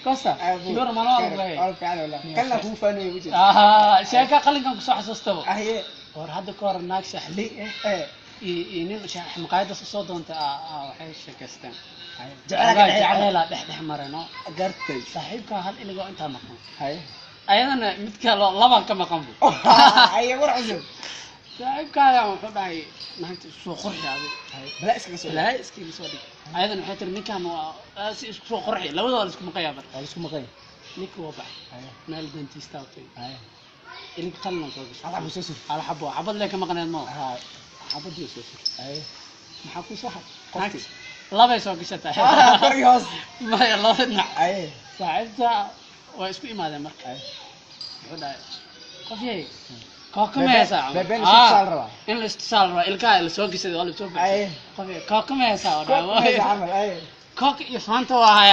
كوسا يور ما والله أو فعلا ولا كلا هو فاني وجه شيكا قلن كان كسو حسستو أهي war hadda ka hor naag saxli iyo nin maqaayada soo doonta waxay sheekaysteen jacayla dhex marayno gartay saaxiibka hal iligo inta maqan hay ayadana mid kale laba ka maqan bu ay war cusub saaxiibkaaga wuxuu dhahay maanta soo qorxiyay bala iska soo dhig ayadana waxay tiri ninkan waa si isku soo qorxiy labadooda isku maqayaa bar isku maqay ninka waa baxay meel dentista utay إلك قلنا صوت. على حبة سوسر. على حبة لك ما قناه ما. حبة دي سوسر. أي. محكو صح. قفتي. الله بيسوق كشتة. بريوس. ما يلا فدنا. أي. ساعتها ويسكو إيه ماذا مر. أي. هذا. قفيه. كاكم يا ساعة. بين الاستسال روا. إن الاستسال روا. إلك السوق كشتة ولا بتوقف. أي. قفيه. كاكم يا ساعة. كاكم يا ساعة. أي. كاك يفهمتوا هاي.